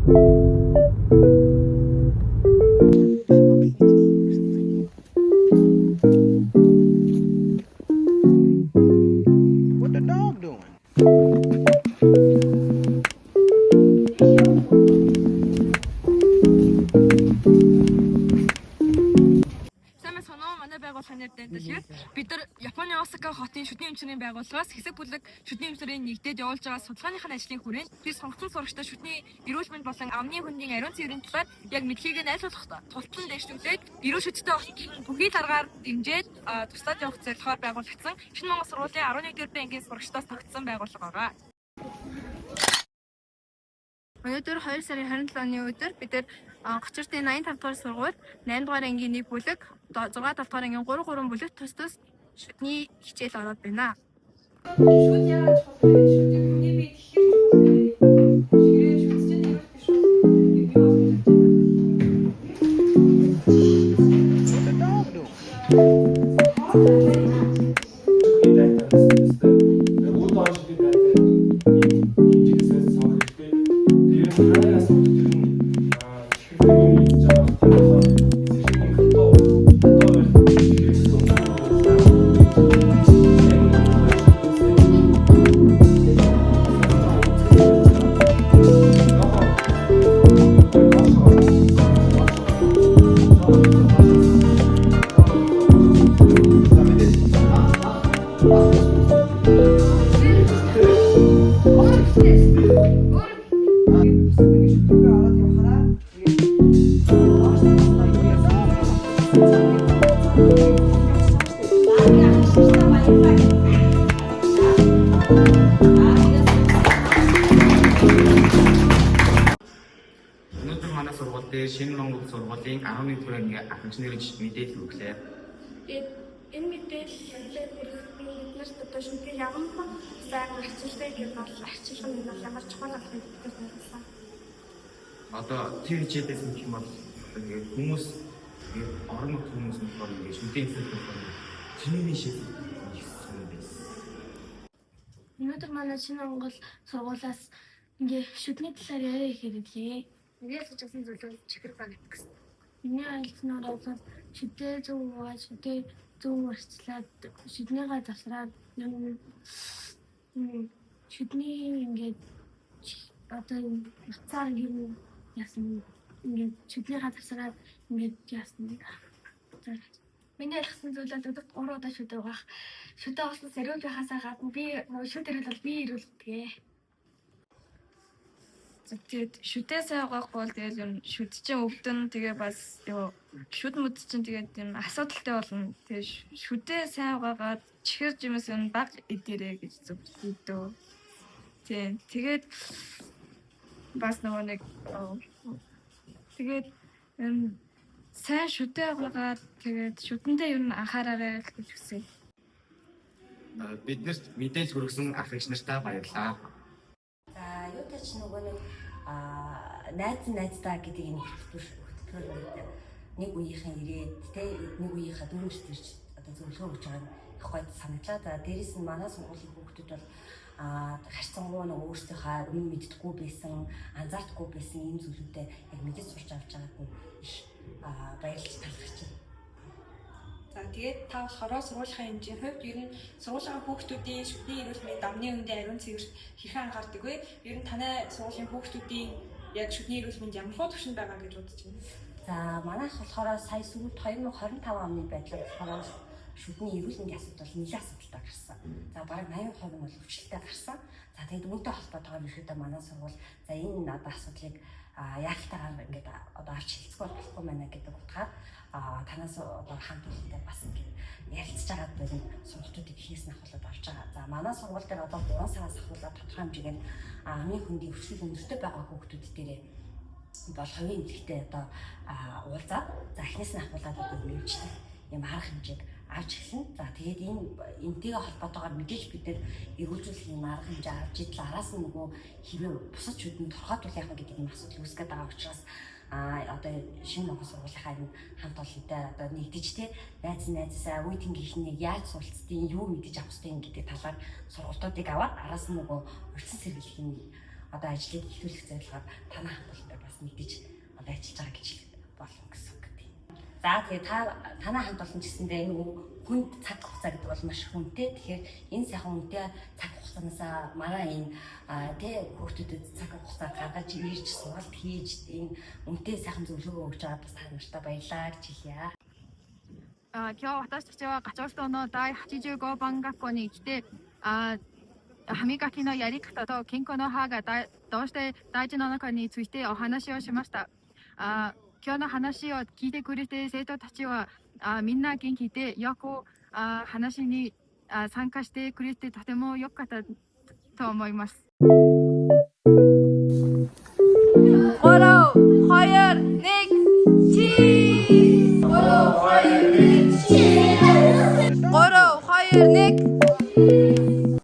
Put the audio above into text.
What the dog doing? Манай байгууллагын дэндэлгээр бид нар Японы Осака хотын шүдний эмчнэрийн байгууллагаас хэсэг бүлэг шүдний эмчнэрийн нэгдээд явуулж байгаа судалгааныхын ажлын хүрээнд бид сонгогдсон сурагчдаа шүдний эрүүл мэнд болон амны хөндийн ариун цэврийн талаар яг мэдлэгийг нь аль болох тултан дэвшүүлээд эрүүл шүдтэй бүхий таргаар дэмжиж туслаад явах зорилгоор байгуулагдсан Шинэ Монгол сургуулийн 11-р ангийн сурагчдаас тогтсон байгууллага байгаа. Өнөөдөр 2 сарын 27 оны өдөр бид нар Гочиртын 85 дугаар сургууль 8 дугаар ангийн 1 бүлэг 6 дугаар ангийн 3 бүлэг тус шүдний хичээл ороод байна. Шүд яаж чухал вэ? Шүдний хүний бие тэгэхээр чухал вэ? Ширээ шүдчэн юу биш үү? What the dog doing? Өнөөдөр манай сургууль дээр Шинэ Монгол сургуулийн 11-р ангийн анхны мэдээлэл өглөө. Энэ мэдээллийг биднэрт одоо шүдний ямар сайн арчилдаг гэж бол арчилсан нь ямар чухал болохыг хэлсэн. Одоо тэр хичээлээс нь юм бол хүмүүс орон нутгийн хүмүүс нь болохоор ингэ шүдийн эсрэг болохоор чиний шиг хийсэн байсан. Өнөөдөр манай Шинэ Монгол сургуулиас ингээ шүдний талаар яриа ихээр ингээд л жигсэн зүйлүүд чихэр байна гэсэн. Миний айлтнаар бол шүдээ зөв угааж, шүдээ зөв арчлаад, шүднийгаа засраад шүдний ингээд одоо нацаар юм яасан ингээд шүднийгаа засраад ингээд яасан. Миний ялгсан зүйлүүд өдөрт 3 удаа шүдээ угаах. Шүдээ уусан сэрүүл байхасаа гадна би нөгөө шүд ирэл бол би ирүүлдэг. Тэгээд шүдээ сайн угаахгүй бол тэгээд юм шүд чинь өвдөн тэгээ бас ёо шүд мүд чинь тэгээд юм асуудалтай болно. Тэгээд шүдээ сайн угаагаад чихэр жимээс нь баг идэрээ гэж зөвлөдөө. Тэгээд бас нөгөө нэг тэгээд сайн шүдээ угаагаад тэгээд шүдэндээ юу н анхаараарай гэж хүсье. Биднэрт мэдээлэл хүргэсэн ах эгч нартай баярлалаа. За юу тач нөгөө найздаа гэдэг энэ хөтөлбөр нэг үеийнхэн ирээд нэг үеийнхээ дөрөвч төрч одоо зөвлөгөө өгч байгаа нь их гоё санагдлаа. За дээрэс нь манай сургуулийн хүүхдүүд бол харьцангуй нэг өөрсдийнхээ өмнө мэддэггүй байсан, анзаардаггүй байсан ийм зүйлүүдэд яг мэдэж сурч авч байгаад нь их баярлж талархаж байна. За тэгээд та болохоор сургуулийн хэмжээний хувьд ер нь сургуулийн хүүхдүүдийн шүдний эрүүл мэнд амны хөндийн ариун цэвэр хэрхэн анхаардаг вэ? Ер нь танай сургуулийн хүүхдүүдийн яг шүдний эрүүл мэнд ямар хөө төвшөнд байгаа гэж бодож байна? За манайх болохоор сая сүүлд 2025 оны байдлаар болохоор шүдний эрүүл мэндийн асуудал нэлээд асуудалтай гарсан. За бараг 80% нь бол өвчлөлтэй гарсан. За тэгээд үүнтэй холбоотойгоор ерөөдөө манай сургууль за энэ одоо асуудлыг яалтайгаар ингээд одоо авч хэлцгүй болохгүй байна гэдэг утгаар танаас одоо хамт олонтой бас ингээд ярилцж байгаа гэдэг сургалтуудыг хийс нахуулаад авч байгаа. За манай сургууль дээр одоо 3 сараас ахуулаад тодорхой хэмжээгээр амны хөндийн өвчлөл өндөртэй байгаа хүүхдүүд дээрээ бол хувийн эмнэлэгтээ одоо уулзаад за эхнээс нь ахуулаад одоо нэмжлэх юм арга хэмжээг авч эхэлнэ. За тэгээд энтэйгээ холбоотойгоор мэдээж бид нэр эргүүлжүүлэх юм арга хэмжээ авч идэл араас нь нөгөө хэвээ бусад шүдэнд торгоотвол яах вэ гэдэг юм асуудал үүсгээд байгаа учраас одоо Шинэ Монгол сургуулийн хамт олонтой одоо нэгдэж те найзаасаа үе тэнгийнхнийг яаж суралцдгийг юу мэдэж авах хэрэгтэй гэдэг талаар сургалтуудыг аваад араас нь нөгөө урьдчилан сэргийлэх одоо ажлыг эхлүүлэх зорилгоор танай хамтлагтай бас нэгдэж одоо ажиллаж байгаа гэж болно гэсэн үг тийм. За тэгээ танай хамт олон ч гэсэндээ энэ хүнд цаг хугацаа гэдэг бол маш хүнтэй. Тэгэхээр энэ сайхан үнэтэй цаг хугацаанаас манай энэ хүүхдүүдэд цаг хугацаа гаргаж ирж сургалт хийж энэ үнэтэй сайхан зөвлөгөө өгч байгаа бас та нартай баярлалаа гэж хэлье. 今日私たちはガチョウストの第85番学校に来て、歯磨きのやり方と健康の歯がどうして大事なのかについてお話をしました。今日の話を聞いてくれて生徒たちはみんな元気でよく話に参加してくれてとても良かったと思います。